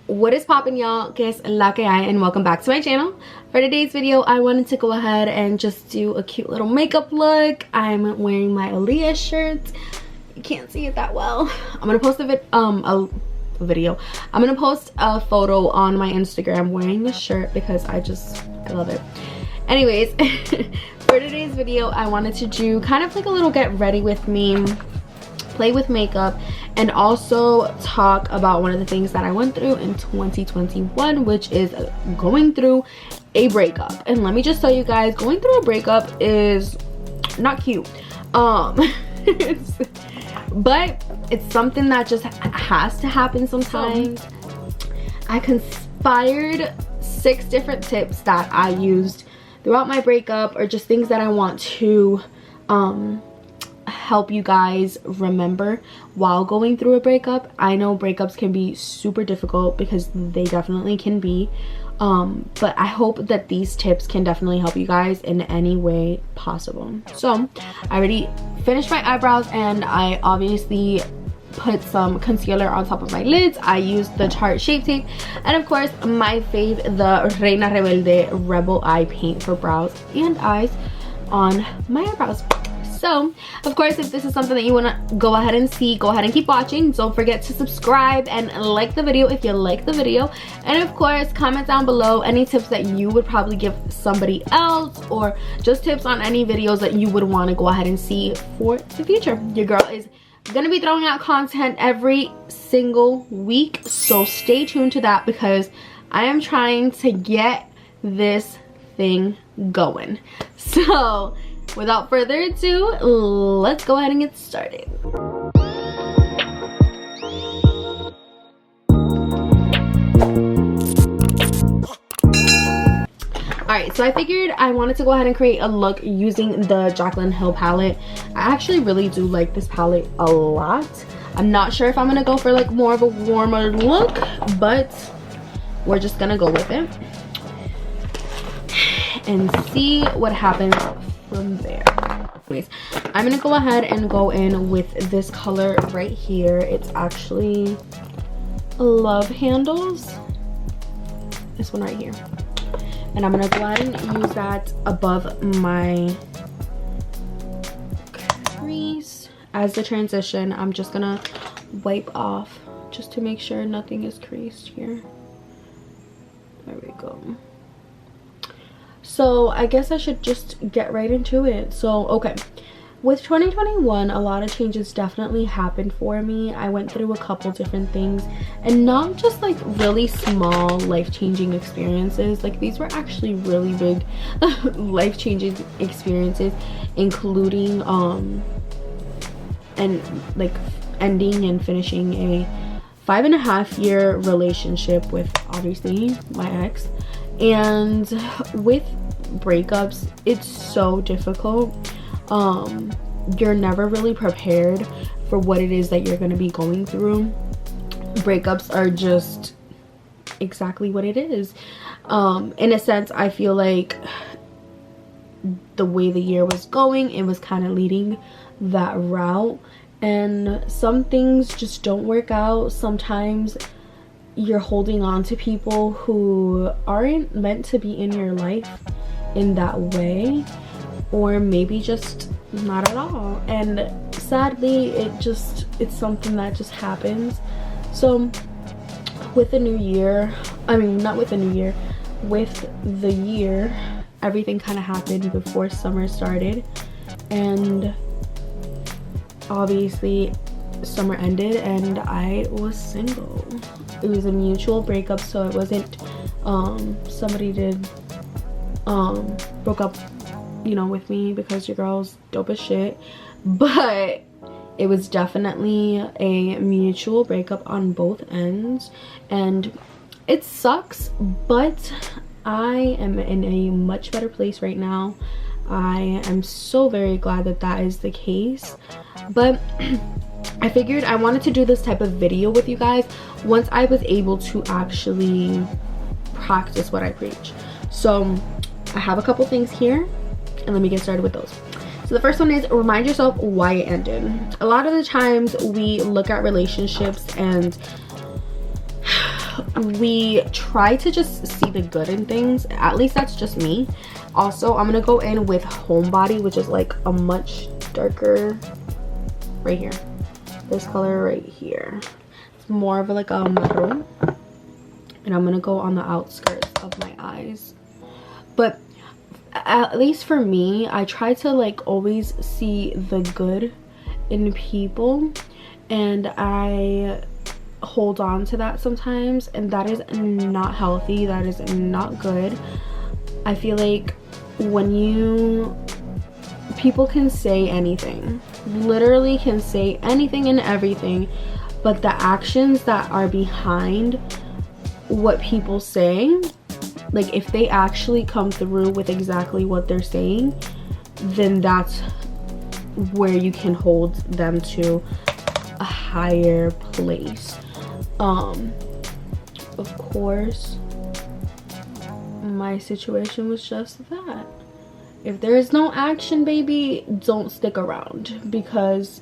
What is poppin', y'all? Que es la que hay, and welcome back to my channel. For today's video, I wanted to go ahead and just do a cute little makeup look. I'm wearing my Aaliyah shirt. You can't see it that well. I'm gonna post a video. I'm gonna post a photo on my Instagram wearing this shirt because I love it. Anyways, for today's video, I wanted to do kind of like a little get ready with me, play with makeup, and also talk about one of the things that I went through in 2021, which is going through a breakup. And let me just tell you guys, going through a breakup is not cute. But it's something that just has to happen sometimes. I conspired 6 different tips that I used throughout my breakup, or just things that I want to help you guys remember while going through a breakup. I know breakups can be super difficult, because they definitely can be, but I hope that these tips can definitely help you guys in any way possible. So I already finished my eyebrows, and I obviously put some concealer on top of my lids. I used the Tarte Shape Tape, and of course my fave, the Reina Rebelde Rebel Eye Paint for brows and eyes on my eyebrows. So of course, if this is something that you want to go ahead and see, go ahead and keep watching. Don't forget to subscribe and like the video if you like the video, and of course comment down below any tips that you would probably give somebody else, or just tips on any videos that you would want to go ahead and see for the future. Your girl is gonna be throwing out content every single week, so stay tuned to that, because I am trying to get this thing going. So without further ado, let's go ahead and get started. Alright, so I figured I wanted to go ahead and create a look using the Jaclyn Hill palette. I actually really do like this palette a lot. I'm not sure if I'm gonna go for like more of a warmer look, but we're just gonna go with it and see what happens from there. Anyways, I'm gonna go ahead and go in with this color right here. It's actually Love Handles, this one right here. And I'm gonna go ahead and use that above my crease. As the transition, I'm just gonna wipe off just to make sure nothing is creased here. There we go. So I guess I should just get right into it. So okay, with 2021, a lot of changes definitely happened for me. I went through a couple different things, and not just like really small life-changing experiences. Like, these were actually really big life-changing experiences, including and like ending and finishing a 5.5-year relationship with obviously my ex. And with breakups, it's so difficult. You're never really prepared for what it is that you're going to be going through. Breakups are just exactly what it is. In a sense, I feel like the way the year was going, it was kind of leading that route, and some things just don't work out. Sometimes you're holding on to people who aren't meant to be in your life in that way, or maybe just not at all. And sadly, it's something that just happens. So with the new year, I mean, not with the new year, with the year, everything kind of happened before summer started, and obviously summer ended and I was single. It was a mutual breakup, so it wasn't somebody broke up, you know, with me because your girl's dope as shit, but it was definitely a mutual breakup on both ends, and it sucks, but I am in a much better place right now. I am so very glad that that is the case. But I figured I wanted to do this type of video with you guys once I was able to actually practice what I preach. So I have a couple things here, and let me get started with those. So the first one is remind yourself why it ended. A lot of the times we look at relationships and we try to just see the good in things. At least that's just me. Also, I'm gonna go in with Homebody, which is like a much darker, right here, this color right here. It's more of like a marron, and I'm gonna go on the outskirts of my eyes. But at least for me, I try to like always see the good in people, and I hold on to that sometimes, and that is not healthy. That is not good. I feel like when people can say anything, literally can say anything and everything, but the actions that are behind what people say, like if they actually come through with exactly what they're saying, then that's where you can hold them to a higher place. Of course, my situation was just that. If there is no action, baby, don't stick around, because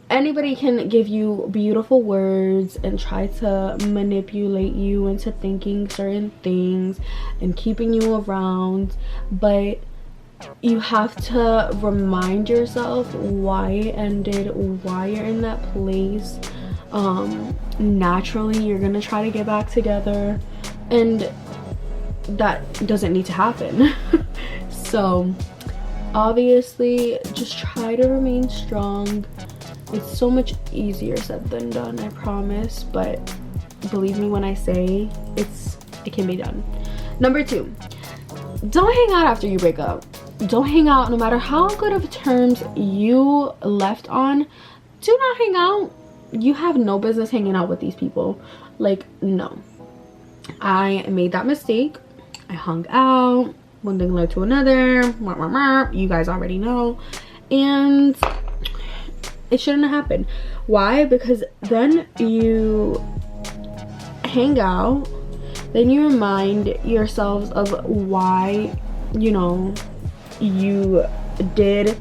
anybody can give you beautiful words and try to manipulate you into thinking certain things and keeping you around, but you have to remind yourself why it ended, why you're in that place. Naturally you're gonna try to get back together, and that doesn't need to happen. So obviously just try to remain strong. It's so much easier said than done, I promise, but believe me when I say it can be done. Number 2, don't hang out after you break up. Don't hang out no matter how good of terms you left on. Do not hang out. You have no business hanging out with these people. Like, no. I made that mistake. I hung out. One thing led to another. You guys already know. And it shouldn't have happened. Why? Because then you hang out, then you remind yourselves of why, you know, you did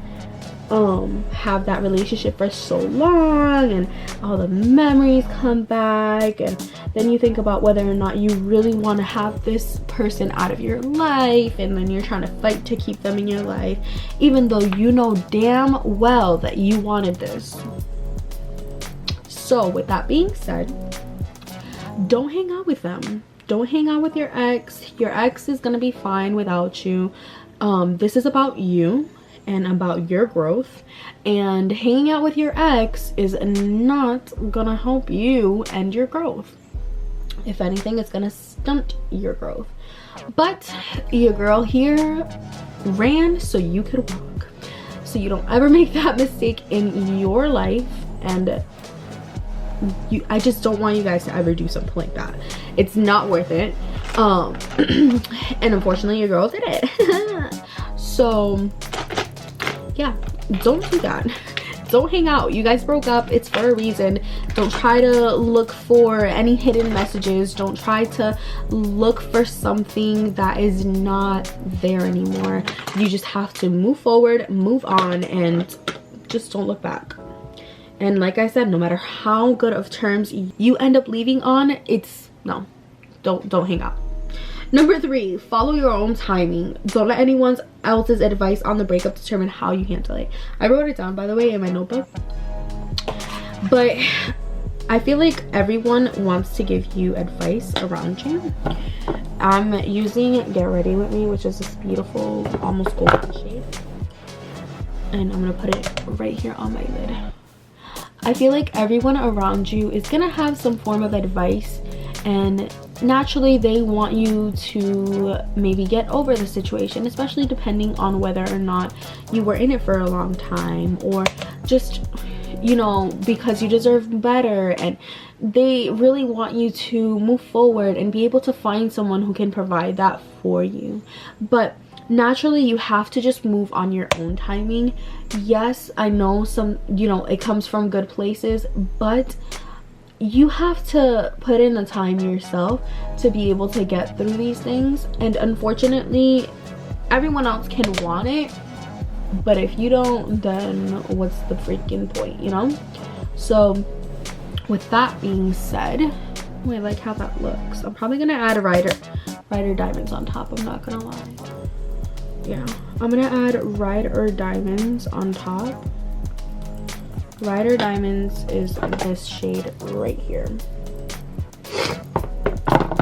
have that relationship for so long, and all the memories come back, and then you think about whether or not you really want to have this person out of your life, and then you're trying to fight to keep them in your life, even though you know damn well that you wanted this. So with that being said, don't hang out with them. Don't hang out with your ex. Your ex is gonna be fine without you. This is about you and about your growth, and hanging out with your ex is not gonna help you and your growth. If anything, it's gonna stunt your growth. But your girl here ran so you could walk, so you don't ever make that mistake in your life. And I just don't want you guys to ever do something like that. It's not worth it. And unfortunately your girl did it. So yeah, don't do that. Don't hang out. You guys broke up. It's for a reason. Don't try to look for any hidden messages. Don't try to look for something that is not there anymore. You just have to move forward, move on, and just don't look back. And like I said, no matter how good of terms you end up leaving on, no, don't hang out. Number 3, follow your own timing. Don't let anyone else's advice on the breakup determine how you handle it. I wrote it down, by the way, in my notebook. But I feel like everyone wants to give you advice around you. I'm using Get Ready With Me, which is this beautiful, almost golden shade. And I'm gonna put it right here on my lid. I feel like everyone around you is gonna have some form of advice, and naturally they want you to maybe get over the situation, especially depending on whether or not you were in it for a long time, or just, you know, because you deserve better, and they really want you to move forward and be able to find someone who can provide that for you. But naturally you have to just move on your own timing. Yes, I know it comes from good places, but you have to put in the time yourself to be able to get through these things. And unfortunately everyone else can want it, but if you don't, then what's the freaking point, you know? So with that being said, Oh, I like how that looks. I'm probably gonna add rider diamonds on top, I'm not gonna lie. Yeah, I'm gonna add rider diamonds on top. Rider diamonds is this shade right here.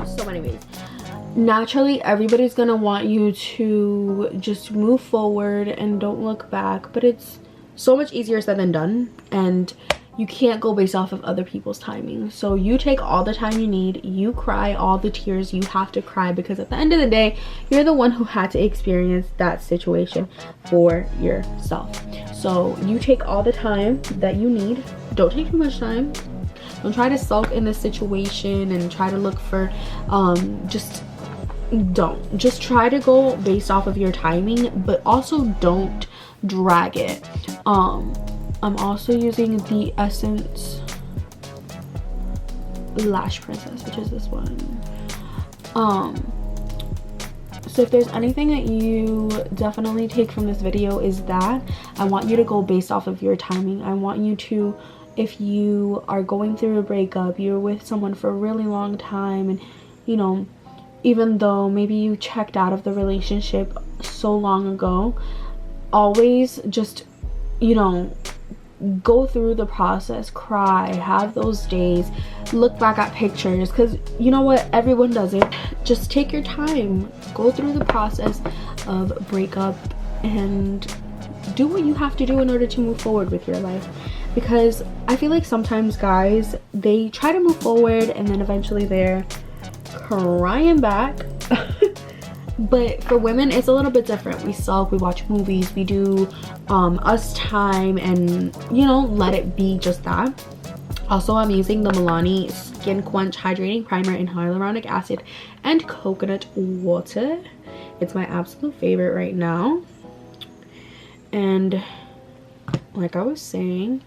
So anyways, naturally everybody's gonna want you to just move forward and don't look back, but it's so much easier said than done, and you can't go based off of other people's timing. So you take all the time you need, you cry all the tears you have to cry, because at the end of the day, you're the one who had to experience that situation for yourself. So you take all the time that you need. Don't take too much time. Don't try to sulk in this situation and try to look for just try to go based off of your timing, but also don't drag it. I'm also using the Essence Lash Princess, which is this one. So if there's anything that you definitely take from this video, is that I want you to go based off of your timing. I want you to, if you are going through a breakup, you're with someone for a really long time, and you know, even though maybe you checked out of the relationship so long ago, always just, you know, go through the process, cry, have those days, look back at pictures, because you know what, everyone does it. Just take your time, go through the process of breakup, and do what you have to do in order to move forward with your life. Because I feel like sometimes guys, they try to move forward and then eventually they're crying back. But for women, it's a little bit different. We sulk, we watch movies, we do us time, and you know, let it be just that. Also, I'm using the Milani Skin Quench Hydrating Primer in Hyaluronic Acid and Coconut Water. It's my absolute favorite right now. And like I was saying,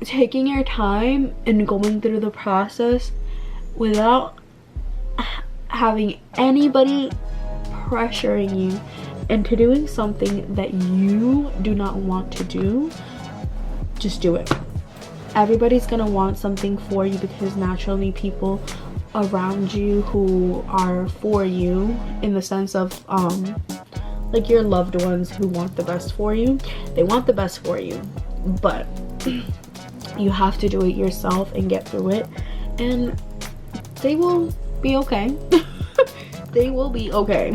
taking your time and going through the process without having anybody pressuring you into doing something that you do not want to do, just do it. Everybody's gonna want something for you, because naturally people around you who are for you, in the sense of like your loved ones who want the best for you, they want the best for you, but you have to do it yourself and get through it, and they will be okay. They will be okay.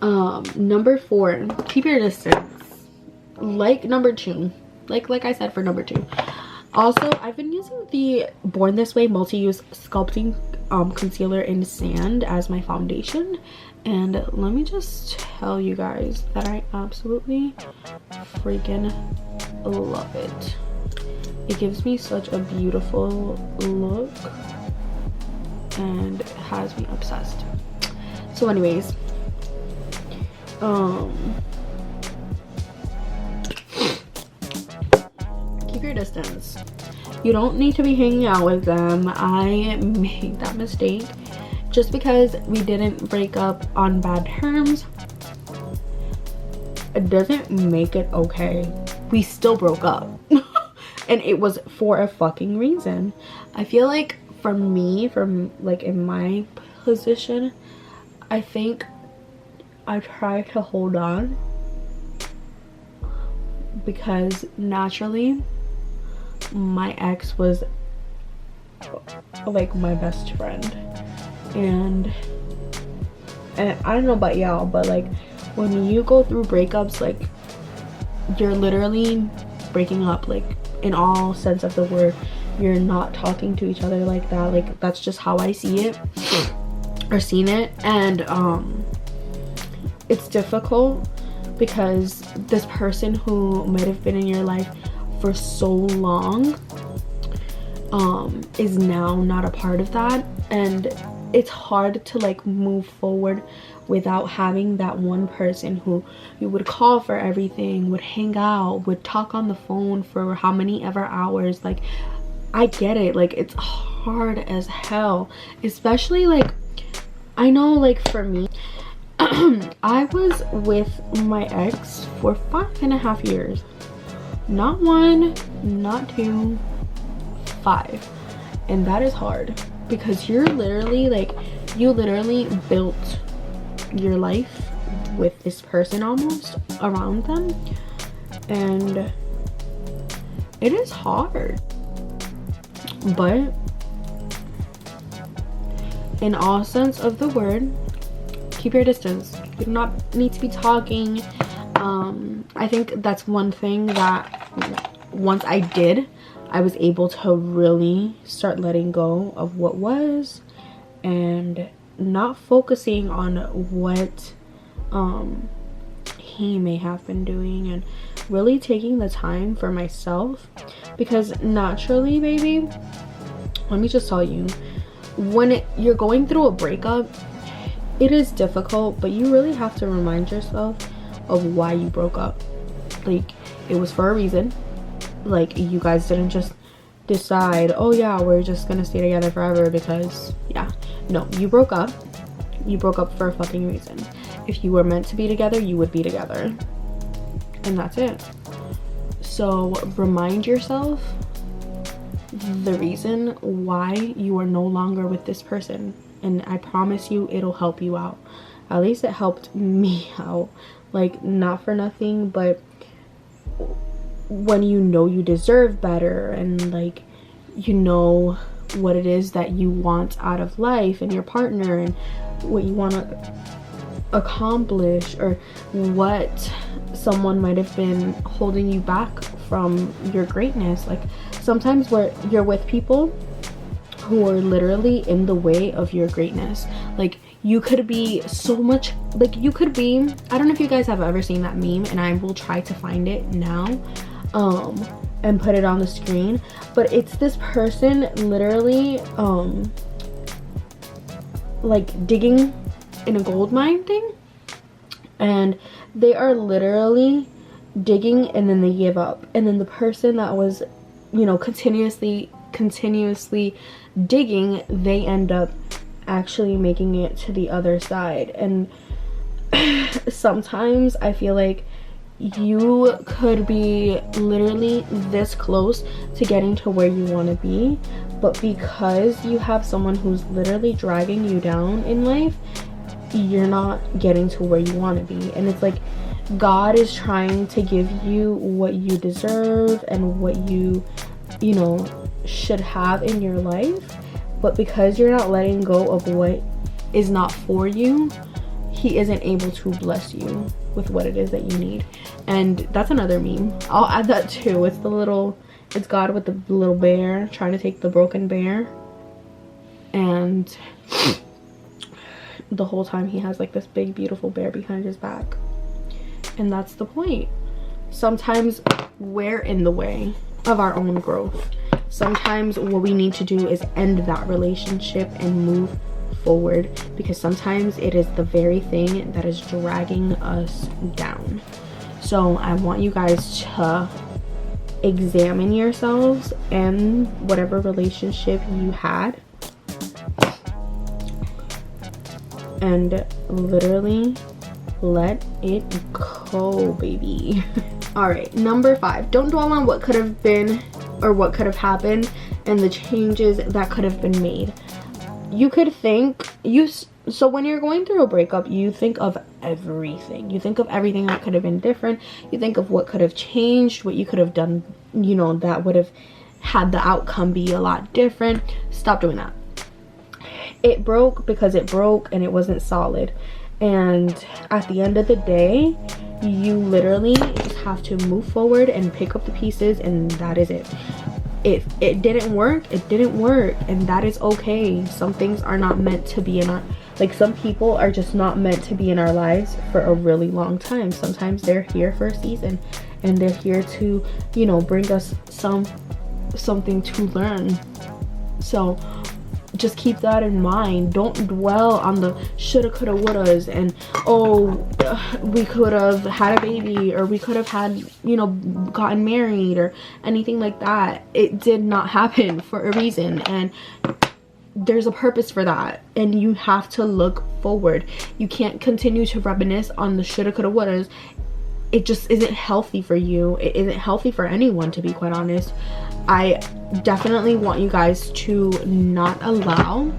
Number 4, keep your distance. Like number 2, like I said for number 2. Also, I've been using the Born This Way multi-use sculpting concealer in sand as my foundation, and let me just tell you guys that I absolutely freaking love it. It gives me such a beautiful look and has me obsessed. So anyways, keep your distance. You don't need to be hanging out with them. I made that mistake. Just because we didn't break up on bad terms, it doesn't make it okay. We still broke up. And it was for a fucking reason. I feel like for me, from like in my position, I think I try to hold on, because naturally my ex was like my best friend, and I don't know about y'all, but like when you go through breakups, like you're literally breaking up, like in all sense of the word. You're not talking to each other like that. Like that's just how I see it or seen it, and it's difficult because this person who might have been in your life for so long is now not a part of that, and it's hard to like move forward without having that one person who you would call for everything, would hang out, would talk on the phone for how many ever hours. Like I get it, like it's hard as hell, especially like I know, like for me, I was with my ex for 5.5 years, not 1, not 2, 5. And that is hard, because you're literally like, you literally built your life with this person almost around them, and it is hard. But in all sense of the word, keep your distance. You do not need to be talking. I think that's one thing that once I was able to really start letting go of what was, and not focusing on what he may have been doing, and really taking the time for myself. Because naturally, baby, let me just tell you, when you're going through a breakup, it is difficult, but you really have to remind yourself of why you broke up. Like, it was for a reason. Like, you guys didn't just decide, oh yeah, we're just gonna stay together forever because, yeah. No, you broke up. You broke up for a fucking reason. If you were meant to be together, you would be together. And that's it. So remind yourself the reason why you are no longer with this person, and I promise you it'll help you out. At least it helped me out. Like, not for nothing, but when you know you deserve better, and like, you know what it is that you want out of life and your partner, and what you want to accomplish, or what someone might have been holding you back from your greatness. Like, sometimes where you're with people who are literally in the way of your greatness. Like, you could be so much, like, you could be, I don't know if you guys have ever seen that meme, and I will try to find it now and put it on the screen, but it's this person literally like digging in a gold mine thing, and they are literally digging, and then they give up, and then the person that was, you know, continuously digging, they end up actually making it to the other side. And sometimes I feel like you could be literally this close to getting to where you want to be, but because you have someone who's literally dragging you down in life, you're not getting to where you want to be. And it's like, God is trying to give you what you deserve and what you know, should have in your life, but because you're not letting go of what is not for you, he isn't able to bless you with what it is that you need. And that's another meme, I'll add that too. It's the little, it's God with the little bear trying to take the broken bear, and the whole time he has like this big beautiful bear behind his back. And that's the point. Sometimes we're in the way of our own growth. Sometimes what we need to do is end that relationship and move forward, because sometimes it is the very thing that is dragging us down. So I want you guys to examine yourselves and whatever relationship you had, and literally let it go, baby. All right, number 5, don't dwell on what could have been or what could have happened and the changes that could have been made. You could think, so when you're going through a breakup, you think of everything. You think of everything that could have been different. You think of what could have changed, what you could have done, you know, that would have had the outcome be a lot different. Stop doing that. It broke because it broke, and it wasn't solid. And at the end of the day, you literally just have to move forward and pick up the pieces, and that is it. If it didn't work, it didn't work, and that is okay. Some things are not meant to be in our, like, some people are just not meant to be in our lives for a really long time. Sometimes they're here for a season, and they're here to, you know, bring us something to learn. So just keep that in mind. Don't dwell on the shoulda, coulda, wouldas, and we could have had a baby, or we could have had, you know, gotten married, or anything like that. It did not happen for a reason, and there's a purpose for that, and you have to look forward. You can't continue to reminisce on the shoulda, coulda, wouldas. It just isn't healthy for you. It isn't healthy for anyone, to be quite honest. I definitely want you guys to not allow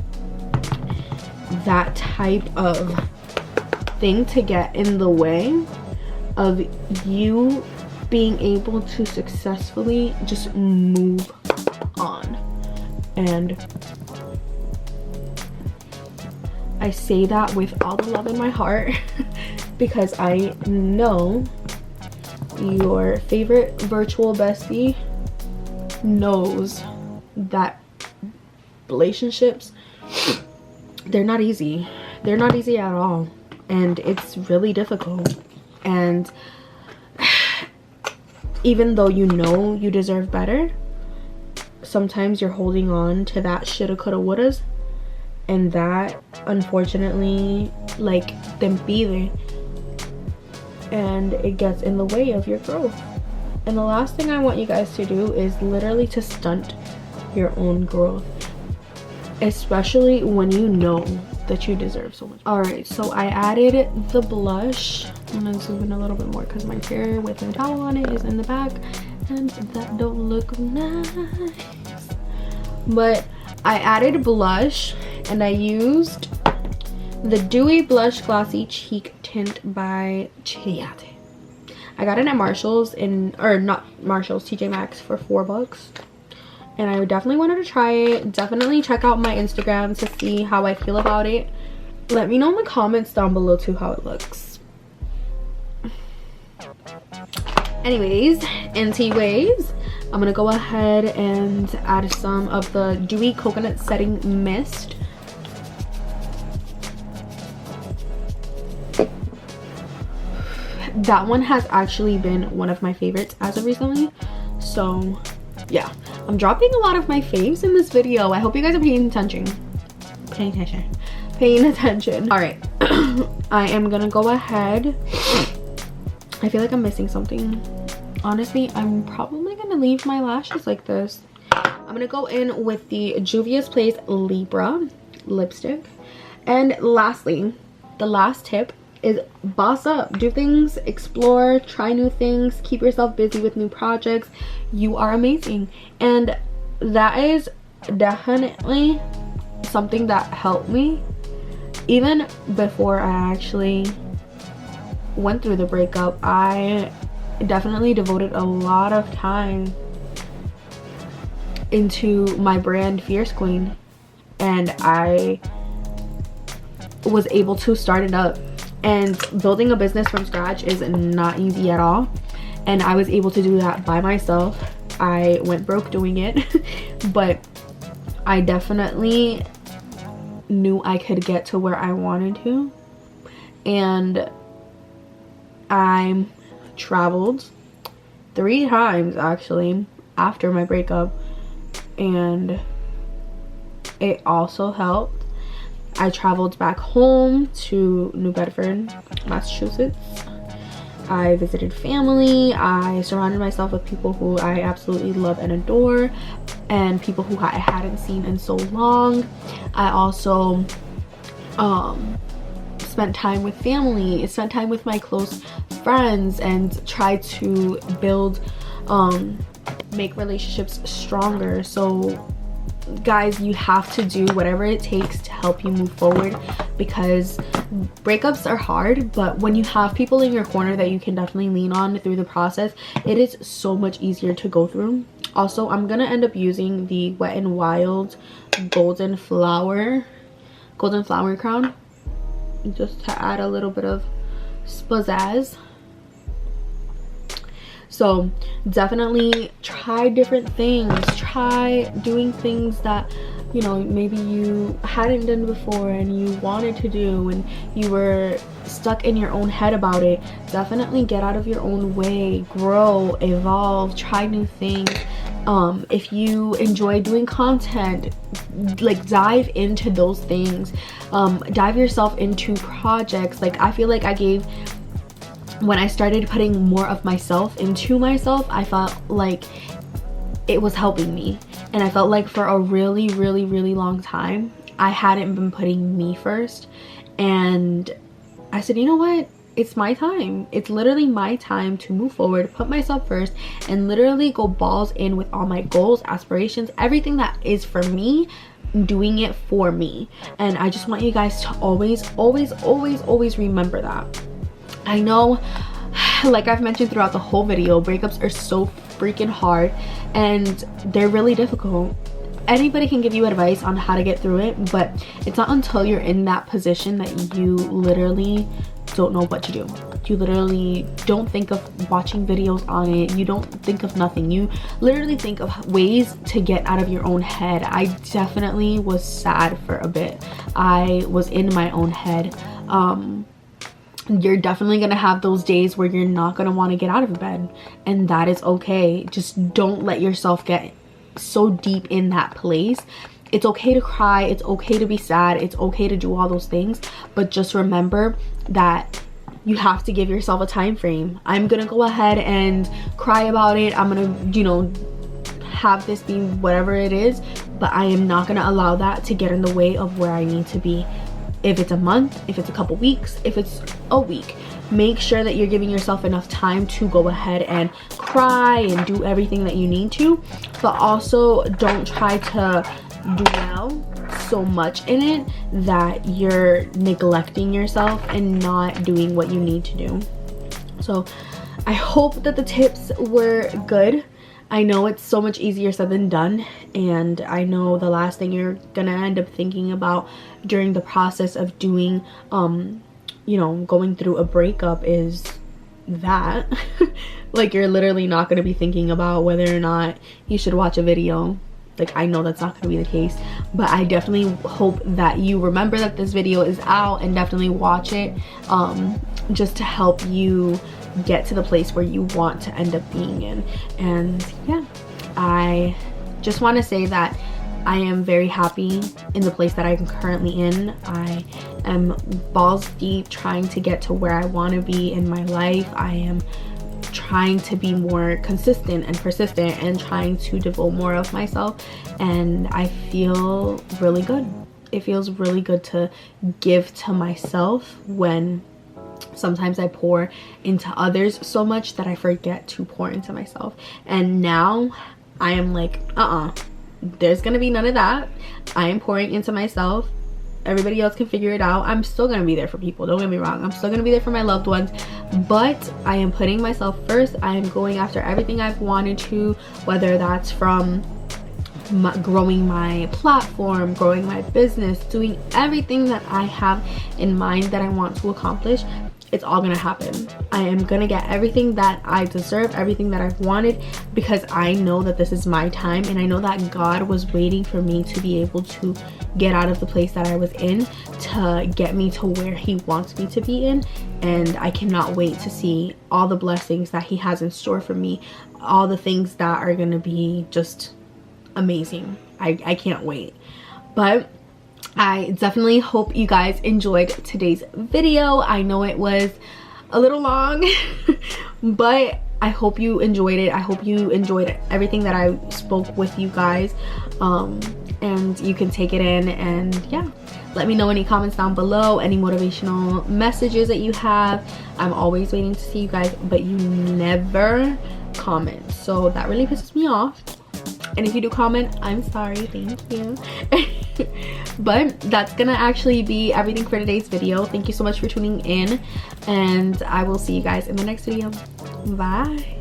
that type of thing to get in the way of you being able to successfully just move on. And I say that with all the love in my heart because I know your favorite virtual bestie knows that relationships, they're not easy. They're not easy at all. And it's really difficult. And even though you know you deserve better, sometimes you're holding on to that shoulda, coulda, wouldas. And that, unfortunately, like, te impide. And it gets in the way of your growth. And the last thing I want you guys to do is literally to stunt your own growth. Especially when you know that you deserve so much. Alright, so I added the blush. I'm gonna zoom in a little bit more because my hair with a towel on it is in the back. And that don't look nice. But I added blush and I used the Dewy Blush Glossy Cheek Tint by Chiate. I got it at Marshall's or not Marshall's, TJ Maxx for $4. And I definitely wanted to try it. Definitely check out my Instagram to see how I feel about it. Let me know in the comments down below too how it looks. Anyways, I'm gonna go ahead and add some of the Dewy Coconut Setting Mist. That one has actually been one of my favorites as of recently. So yeah, I'm dropping a lot of my faves in this video. I hope you guys are paying attention. Paying attention. All right. I am gonna go ahead. I feel like I'm missing something. Honestly, I'm probably gonna leave my lashes like this. I'm gonna go in with the Juvia's Place Libra lipstick. And lastly, the last tip is boss up. Do things, explore, try new things, keep yourself busy with new projects. You are amazing. And that is definitely something that helped me even before I actually went through the breakup. I definitely devoted a lot of time into my brand Fierce Queen, and I was able to start it up. And building a business from scratch is not easy at all, and I was able to do that by myself. I went broke doing it but I definitely knew I could get to where I wanted to. And I traveled 3 times actually after my breakup, and it also helped. I traveled back home to New Bedford, Massachusetts. I visited family. I surrounded myself with people who I absolutely love and adore, and people who I hadn't seen in so long. I also spent time with family, spent time with my close friends, and tried to build, make relationships stronger. So guys, you have to do whatever it takes to help you move forward, because breakups are hard, but when you have people in your corner that you can definitely lean on through the process, it is so much easier to go through. Also, I'm gonna end up using the Wet n Wild golden flower crown just to add a little bit of spazazz. So definitely try different things. Try doing things that, you know, maybe you hadn't done before and you wanted to do and you were stuck in your own head about it. Definitely get out of your own way, grow, evolve, try new things. If you enjoy doing content, like dive into those things. Dive yourself into projects. Like I feel like when I started putting more of myself into myself, I felt like it was helping me. And I felt like for a really, really, really long time, I hadn't been putting me first. And I said, you know what? it's my time. It's literally my time to move forward, put myself first, and literally go balls in with all my goals, aspirations, everything that is for me, doing it for me. And I just want you guys to always remember that. I know, like I've mentioned throughout the whole video, breakups are so freaking hard and they're really difficult. Anybody can give you advice on how to get through it, but it's not until you're in that position that you literally don't know what to do. You literally don't think of watching videos on it. You don't think of nothing. You literally think of ways to get out of your own head. I definitely was sad for a bit. I was in my own head. You're definitely gonna have those days where you're not gonna want to get out of bed, and that is okay. Just don't let yourself get so deep in that place. It's okay to cry, it's okay to be sad, it's okay to do all those things, but just remember that you have to give yourself a time frame. I'm gonna go ahead and cry about it. I'm gonna, you know, have this be whatever it is, but I am not gonna allow that to get in the way of where I need to be. If it's a month, if it's a couple weeks, if it's a week, make sure that you're giving yourself enough time to go ahead and cry and do everything that you need to, but also don't try to dwell so much in it that you're neglecting yourself and not doing what you need to do. So I hope that the tips were good. I know it's so much easier said than done, and I know the last thing you're gonna end up thinking about during the process of doing you know, going through a breakup is that. Like, you're literally not gonna be thinking about whether or not you should watch a video. Like, I know that's not gonna be the case, but I definitely hope that you remember that this video is out and definitely watch it, just to help you get to the place where you want to end up being in. And yeah, I just want to say that I am very happy in the place that I'm currently in. I am balls deep trying to get to where I want to be in my life. I am trying to be more consistent and persistent and trying to devote more of myself, and I feel really good. It feels really good to give to myself when sometimes I pour into others so much that I forget to pour into myself. And now I am like, there's gonna be none of that. I am pouring into myself. Everybody else can figure it out. I'm still gonna be there for people, don't get me wrong. I'm still gonna be there for my loved ones, but I am putting myself first. I am going after everything I've wanted to, whether that's from growing my platform, growing my business, doing everything that I have in mind that I want to accomplish. It's all gonna happen. I am gonna get everything that I deserve, everything that I've wanted, because I know that this is my time, and I know that God was waiting for me to be able to get out of the place that I was in to get me to where he wants me to be in. And I cannot wait to see all the blessings that he has in store for me, all the things that are gonna be just amazing. I can't wait. But I definitely hope you guys enjoyed today's video. I know it was a little long, but I hope you enjoyed it. I hope you enjoyed everything that I spoke with you guys, and you can take it in. And yeah, let me know any comments down below, any motivational messages that you have. I'm always waiting to see you guys, but you never comment, so that really pisses me off. And if you do comment, I'm sorry, thank you. But that's gonna actually be everything for today's video. Thank you so much for tuning in, and I will see you guys in the next video. Bye.